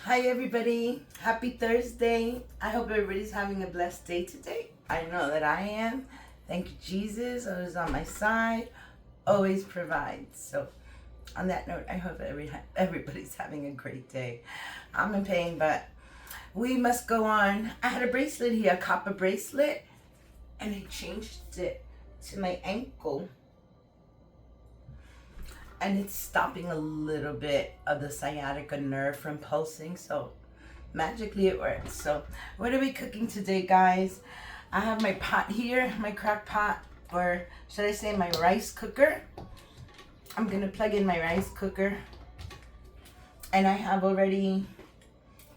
Hi everybody, happy Thursday. I hope everybody's having a blessed day today. I know that I am. Thank you, Jesus, who's on my side, always provides. So on that note, I hope everybody's having a great day. I'm in pain, but we must go on. I had a bracelet here, a copper bracelet, and I changed it to my ankle. And it's stopping a little bit of the sciatica nerve from pulsing, so magically it works. So what are we cooking today, guys? I have my pot here, my crock pot, or should I say my rice cooker. I'm gonna plug in my rice cooker, and I have already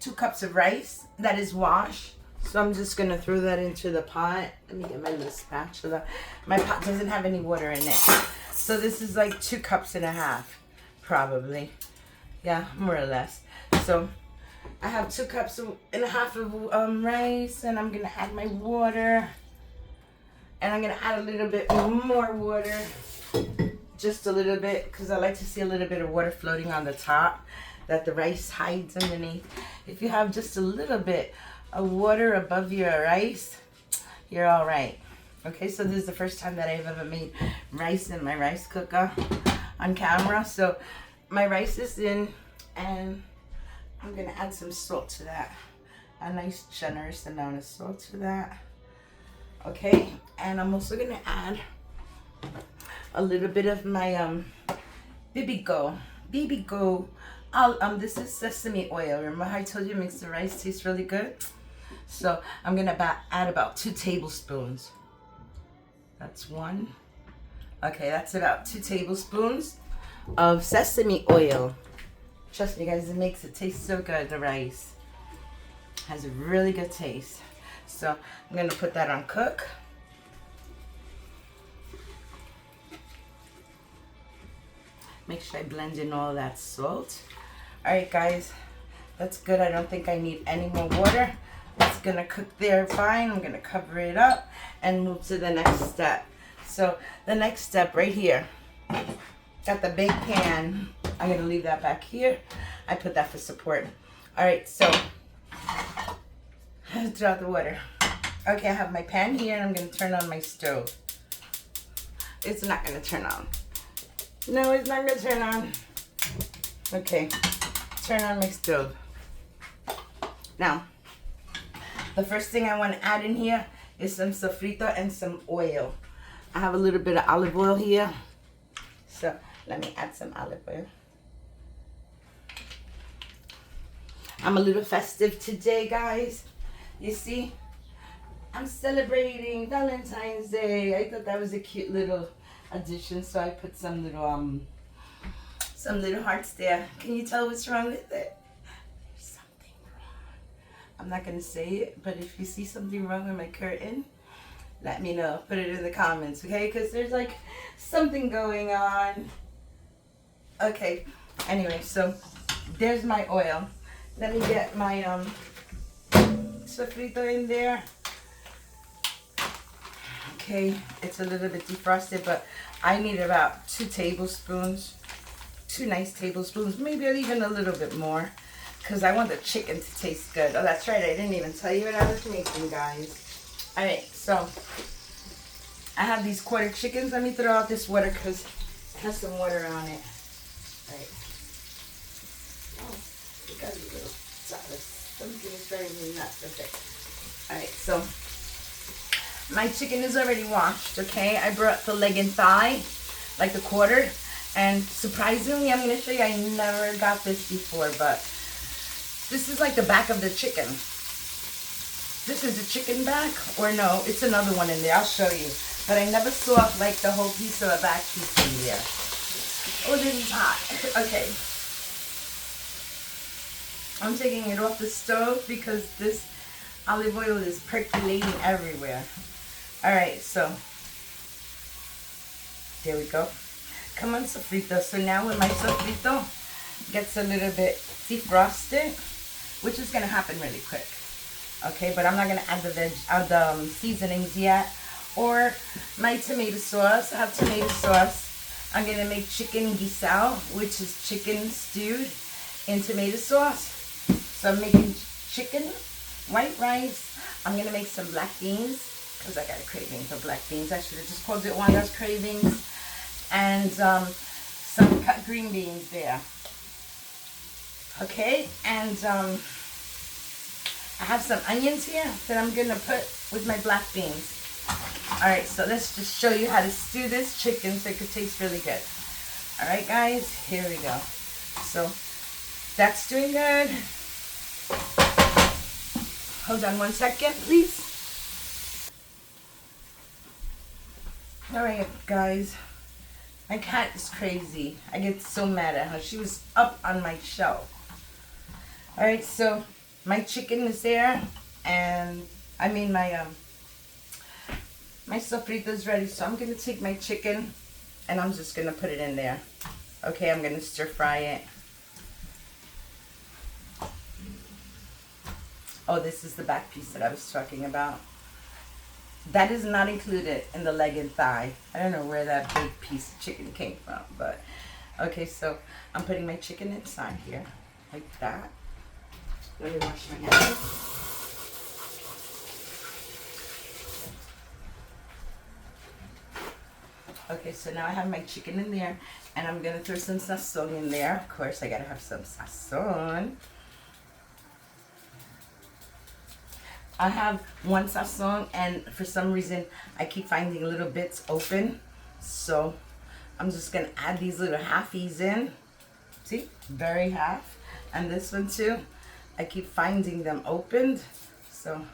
2 cups of rice that is washed. So I'm just gonna throw that into the pot. Let me get my little spatula. My pot doesn't have any water in it. So this is like 2 cups and a half, probably. Yeah, more or less. So I have 2 cups and a half of rice, and I'm gonna add my water. And I'm gonna add a little bit more water, just a little bit, because I like to see a little bit of water floating on the top that the rice hides underneath. If you have just a little bit of water above your rice, you're all right. Okay, so this is the first time that I've ever made rice in my rice cooker on camera. So my rice is in, and I'm gonna add some salt to that. A nice generous amount of salt to that. Okay, and I'm also gonna add a little bit of my BBQ. This is sesame oil. Remember how I told you it makes the rice taste really good? So I'm gonna add about 2 tablespoons. That's 1. Okay, that's about 2 tablespoons of sesame oil. Trust me, guys, it makes it taste so good. The rice has a really good taste. So I'm gonna put that on cook. Make sure I blend in all that salt. All right, guys, that's good. I don't think I need any more water. It's gonna cook there fine. I'm gonna cover it up and move to the next step. So the next step right here, got the big pan. I'm gonna leave that back here. I put that for support. All right, so throw out the water. Okay, I have my pan here, and I'm gonna turn on my stove. It's not gonna turn on. No, it's not gonna turn on. Okay, turn on my stove. Now, the first thing I want to add in here is some sofrito and some oil. I have a little bit of olive oil here. So let me add some olive oil. I'm a little festive today, guys. You see, I'm celebrating Valentine's Day. I thought that was a cute little addition, so I put some little hearts there. Can you tell what's wrong with it? I'm not going to say it, but if you see something wrong with my curtain, let me know. Put it in the comments, okay? Because there's like something going on. Okay, anyway, so there's my oil. Let me get my sofrito in there. Okay, it's a little bit defrosted, but I need about 2 tablespoons. 2 nice tablespoons, maybe even a little bit more, because I want the chicken to taste good. Oh, that's right. I didn't even tell you what I was making, guys. All right, so I have these quarter chickens. Let me throw out this water because it has some water on it. All right. Oh, you got a little something is driving me nuts. Okay. All right, so my chicken is already washed, okay? I brought the leg and thigh, like the quarter. And surprisingly, I'm going to show you, I never got this before, but this is like the back of the chicken. This is the chicken back, or no, it's another one in there. I'll show you. But I never saw like the whole piece or a back piece in there. Oh, this is hot. Okay. I'm taking it off the stove because this olive oil is percolating everywhere. All right, so there we go. Come on, sofrito. So now when my sofrito gets a little bit defrosted, which is going to happen really quick. Okay, but I'm not going to add the seasonings yet. Or my tomato sauce. I have tomato sauce. I'm going to make chicken guisao, which is chicken stewed in tomato sauce. So I'm making chicken, white rice. I'm going to make some black beans because I got a craving for black beans. I should have just called it Wanda's Cravings. And some cut green beans there. Okay, and I have some onions here that I'm going to put with my black beans. Alright, so let's just show you how to stew this chicken so it could taste really good. Alright guys, here we go. So, that's doing good. Hold on one second, please. Alright guys, my cat is crazy. I get so mad at her. She was up on my shelf. Alright, so my chicken is there, and I mean my sofrito is ready. So I'm going to take my chicken and I'm just going to put it in there. Okay, I'm going to stir fry it. Oh, this is the back piece that I was talking about. That is not included in the leg and thigh. I don't know where that big piece of chicken came from, but okay, so I'm putting my chicken inside here, like that. Let me wash my hands. Okay, so now I have my chicken in there, and I'm gonna throw some sazon in there. Of course, I gotta have some sazon. I have one sazon, and for some reason, I keep finding little bits open. So I'm just gonna add these little halfies in. See, very half. And this one too, I keep finding them opened. So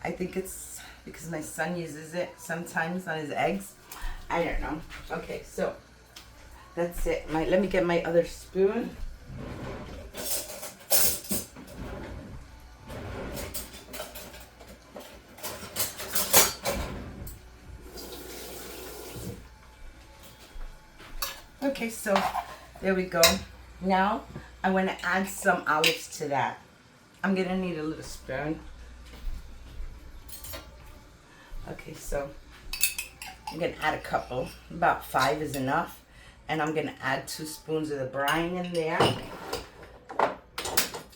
I think it's because my son uses it sometimes on his eggs. I don't know. Okay, so that's it. Let me get my other spoon. Okay, so there we go. Now I want to add some olives to that. I'm gonna need a little spoon. Okay, so I'm gonna add a couple. About 5 is enough. And I'm gonna add 2 spoons of the brine in there.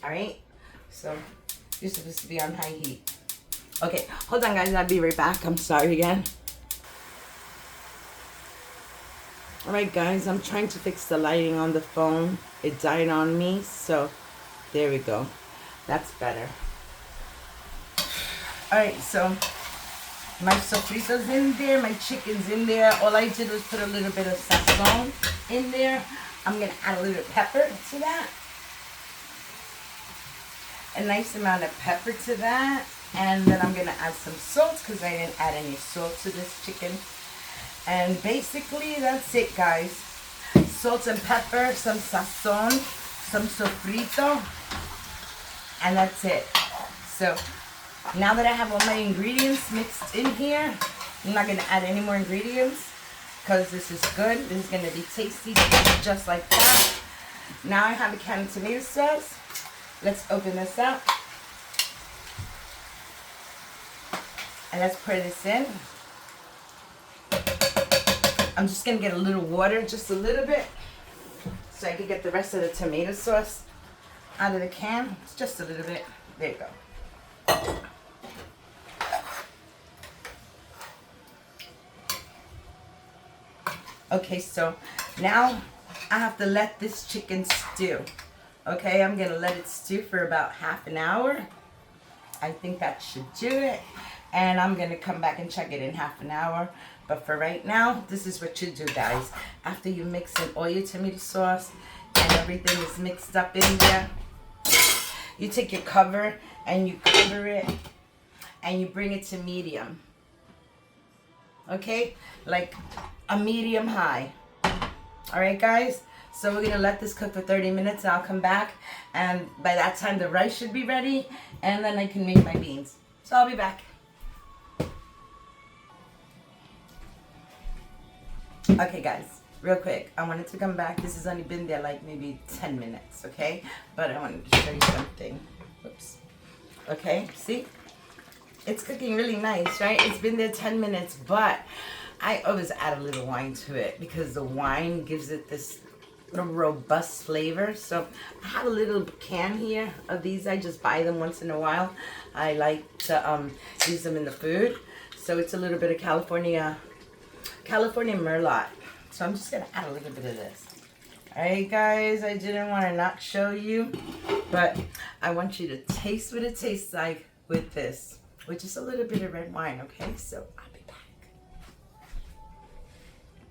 Alright, so you're supposed to be on high heat. Okay, hold on guys, I'll be right back. I'm sorry again. Alright guys, I'm trying to fix the lighting on the phone. It died on me, so there we go. That's better. Alright, so my sofrito's in there, my chicken's in there. All I did was put a little bit of sazon in there. I'm going to add a little pepper to that. A nice amount of pepper to that. And then I'm going to add some salt because I didn't add any salt to this chicken. And basically that's it guys. Salt and pepper, some sazon, some sofrito, and that's it. So now that I have all my ingredients mixed in here, I'm not going to add any more ingredients because this is good. This is going to be tasty just like that. Now I have a can of tomato sauce. Let's open this up. And let's pour this in. I'm just going to get a little water, just a little bit, so I can get the rest of the tomato sauce out of the can. It's just a little bit. There you go. Okay, so now I have to let this chicken stew. Okay, I'm going to let it stew for about half an hour. I think that should do it. And I'm going to come back and check it in half an hour. But for right now, this is what you do, guys. After you mix in all your tomato sauce and everything is mixed up in there, you take your cover and you cover it and you bring it to medium. Okay? Like a medium high. Alright, guys? So we're going to let this cook for 30 minutes and I'll come back. And by that time, the rice should be ready. And then I can make my beans. So I'll be back. Okay guys, real quick, I wanted to come back. This has only been there like maybe 10 minutes, okay? But I wanted to show you something. Oops. Okay, see? It's cooking really nice, right? It's been there 10 minutes, but I always add a little wine to it because the wine gives it this a robust flavor. So I have a little can here of these. I just buy them once in a while. I like to use them in the food. So it's a little bit of California Merlot. So I'm just gonna add a little bit of this. Alright guys, I didn't want to not show you, but I want you to taste what it tastes like with this, with just a little bit of red wine, okay? So